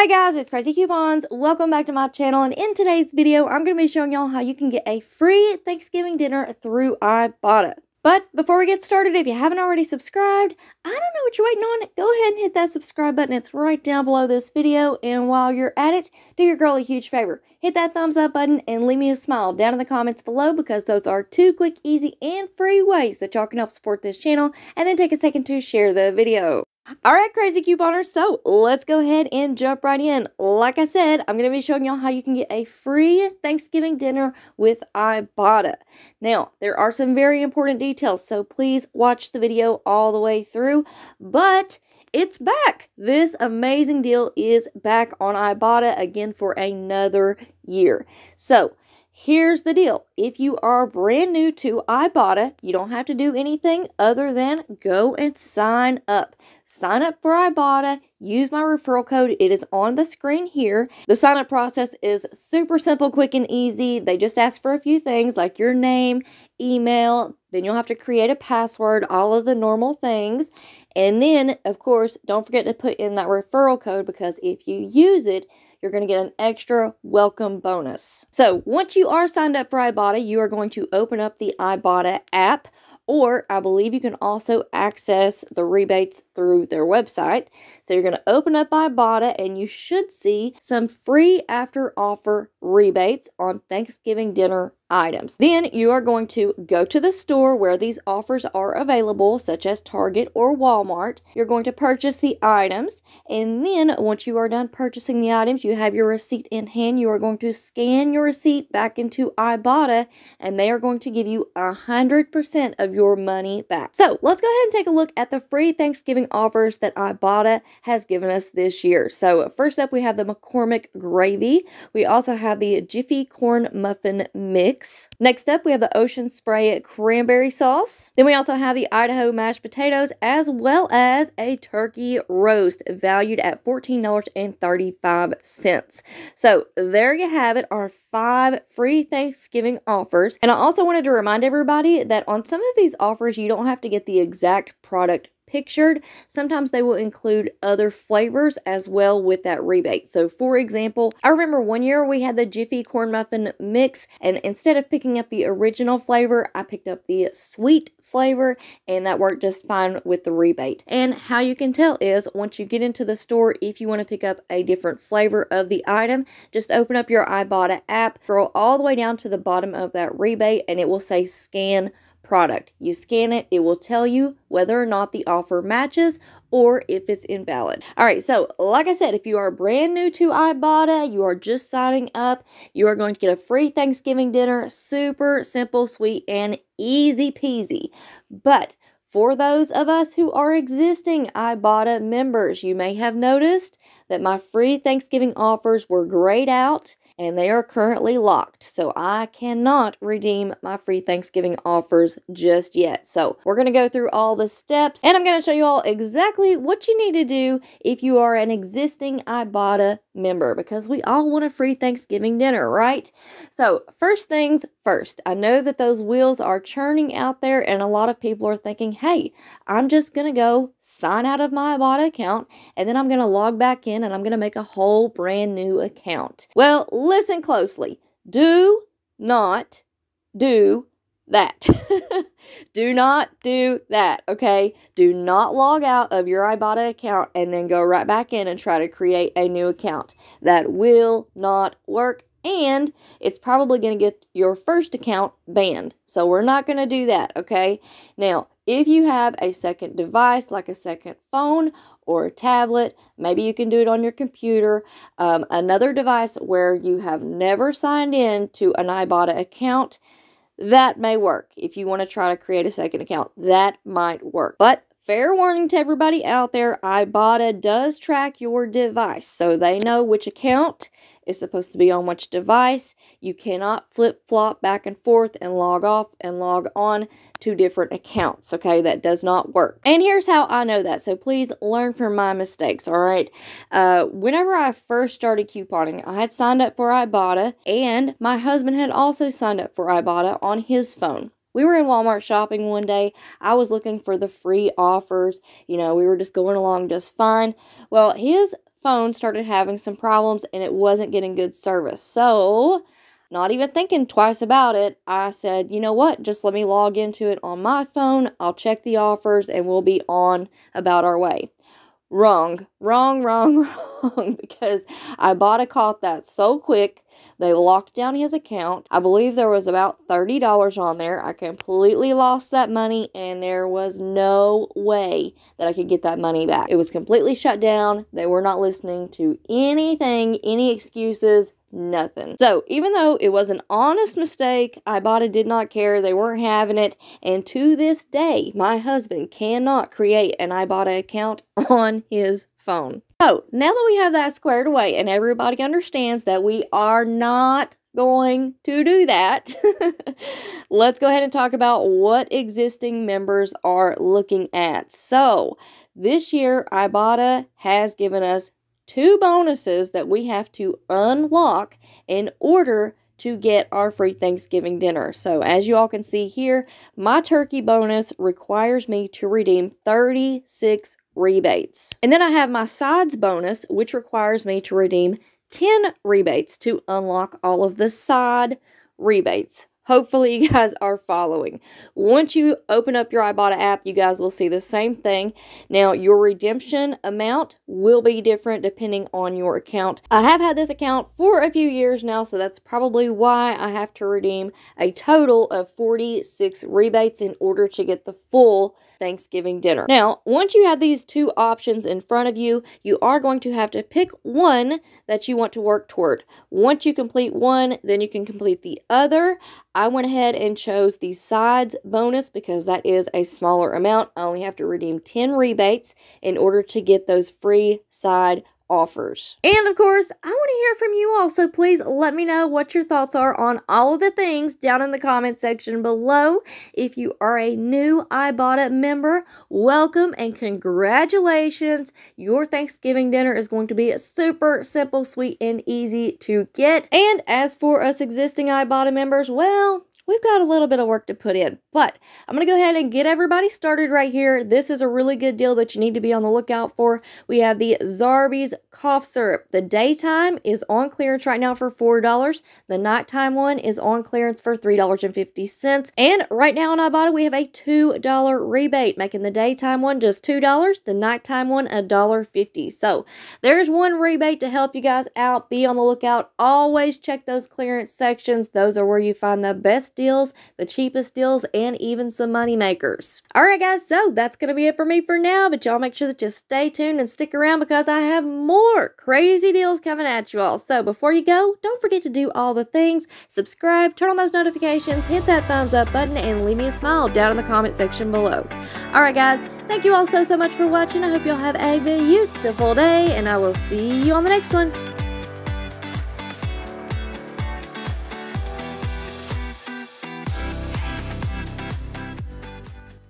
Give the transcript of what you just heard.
Hey guys, it's Crazy Coupons. Welcome back to my channel, and in today's video, I'm going to be showing y'all how you can get a free Thanksgiving dinner through Ibotta. But before we get started, if you haven't already subscribed, I don't know what you're waiting on. Go ahead and hit that subscribe button. It's right down below this video. And while you're at it, do your girl a huge favor. Hit that thumbs up button and leave me a smile down in the comments below, because those are 2 quick, easy, and free ways that y'all can help support this channel. And then take a second to share the video. Alright, Crazy Couponers, so let's go ahead and jump right in. Like I said, I'm going to be showing y'all how you can get a free Thanksgiving dinner with Ibotta. Now, there are some very important details, so please watch the video all the way through, but it's back. This amazing deal is back on Ibotta again for another year. So, here's the deal. If you are brand new to Ibotta, you don't have to do anything other than go and sign up. Sign up for Ibotta. Use my referral code. It is on the screen here. The sign up process is super simple, quick, and easy. They just ask for a few things like your name, email, then you'll have to create a password, all of the normal things. And then, of course, don't forget to put in that referral code, because if you use it, you're going to get an extra welcome bonus. So once you are signed up for Ibotta, you are going to open up the Ibotta app, or I believe you can also access the rebates through their website. So you're going to open up Ibotta and you should see some free after offer rebates on Thanksgiving dinner items. Then you are going to go to the store where these offers are available, such as Target or Walmart. You're going to purchase the items, and then once you are done purchasing the items, you have your receipt in hand. You are going to scan your receipt back into Ibotta, and they are going to give you 100% of your money back. So let's go ahead and take a look at the free Thanksgiving offers that Ibotta has given us this year. So first up, we have the McCormick gravy. We also have the Jiffy corn muffin mix. Next up, we have the Ocean Spray cranberry sauce. Then we also have the Idaho mashed potatoes, as well as a turkey roast valued at $14.35. So there you have it, our 5 free Thanksgiving offers. And I also wanted to remind everybody that on some of these offers, you don't have to get the exact product pictured. Sometimes they will include other flavors as well with that rebate. So for example, I remember one year we had the Jiffy corn muffin mix, and instead of picking up the original flavor, I picked up the sweet flavor, and that worked just fine with the rebate. And how you can tell is once you get into the store, if you want to pick up a different flavor of the item, just open up your Ibotta app, scroll all the way down to the bottom of that rebate, and it will say scan product. You scan it, it will tell you whether or not the offer matches or if it's invalid. Alright, so like I said, if you are brand new to Ibotta, you are just signing up, you are going to get a free Thanksgiving dinner. Super simple, sweet, and easy peasy. But for those of us who are existing Ibotta members, you may have noticed that my free Thanksgiving offers were grayed out, and they are currently locked. So I cannot redeem my free Thanksgiving offers just yet. So we're going to go through all the steps, and I'm going to show you all exactly what you need to do if you are an existing Ibotta member, because we all want a free Thanksgiving dinner, right? So first things first, I know that those wheels are churning out there, and a lot of people are thinking, hey, I'm just going to go sign out of my Ibotta account, and then I'm going to log back in, and I'm going to make a whole brand new account. Well, listen closely. Do not do that. Do not do that, okay? Do not log out of your Ibotta account and then go right back in and try to create a new account. That will not work, and it's probably going to get your first account banned. So we're not going to do that, okay? Now, if you have a second device, like a second phone or a tablet, maybe you can do it on your computer, another device where you have never signed in to an Ibotta account, that may work. If you want to try to create a second account, that might work. But fair warning to everybody out there, Ibotta does track your device, so they know which account is supposed to be on which device. You cannot flip-flop back and forth and log off and log on to different accounts, okay? That does not work. And here's how I know that, so please learn from my mistakes, all right? Whenever I first started couponing, I had signed up for Ibotta, and my husband had also signed up for Ibotta on his phone. We were in Walmart shopping one day. I was looking for the free offers. You know, we were just going along just fine. Well, his phone started having some problems and it wasn't getting good service. So, not even thinking twice about it, I said, you know what, just let me log into it on my phone. I'll check the offers and we'll be on about our way. Wrong, because Ibotta caught that so quick. They locked down his account. I believe there was about $30 on there. I completely lost that money, and there was no way that I could get that money back. It was completely shut down. They were not listening to anything, any excuses, nothing. So even though it was an honest mistake, Ibotta did not care. They weren't having it. And to this day, my husband cannot create an Ibotta account on his phone. So now that we have that squared away and everybody understands that we are not going to do that, let's go ahead and talk about what existing members are looking at. So this year, Ibotta has given us 2 bonuses that we have to unlock in order to get our free Thanksgiving dinner. So as you all can see here, my turkey bonus requires me to redeem 36 rebates. And then I have my sides bonus, which requires me to redeem 10 rebates to unlock all of the side rebates. Hopefully you guys are following. Once you open up your Ibotta app, you guys will see the same thing. Now, your redemption amount will be different depending on your account. I have had this account for a few years now, so that's probably why I have to redeem a total of 46 rebates in order to get the full Thanksgiving dinner. Now, once you have these 2 options in front of you, you are going to have to pick one that you want to work toward. Once you complete one, then you can complete the other. I went ahead and chose the sides bonus because that is a smaller amount. I only have to redeem 10 rebates in order to get those free side offers. And of course, I want to hear from you all, so please let me know what your thoughts are on all of the things down in the comment section below. If you are a new Ibotta member, welcome and congratulations. Your Thanksgiving dinner is going to be super simple, sweet, and easy to get. And as for us existing Ibotta members, well, we've got a little bit of work to put in, but I'm going to go ahead and get everybody started right here. This is a really good deal that you need to be on the lookout for. We have the Zarbee's cough syrup. The daytime is on clearance right now for $4. The nighttime one is on clearance for $3.50. And right now on Ibotta, we have a $2 rebate, making the daytime one just $2, the nighttime one $1.50. So there's one rebate to help you guys out. Be on the lookout. Always check those clearance sections. Those are where you find the best deals, the cheapest deals, and even some money makers. Alright guys, so that's going to be it for me for now, but y'all make sure that you stay tuned and stick around because I have more crazy deals coming at you all. So before you go, don't forget to do all the things. Subscribe, turn on those notifications, hit that thumbs up button, and leave me a smile down in the comment section below. Alright guys, thank you all so much for watching. I hope y'all have a beautiful day, and I will see you on the next one.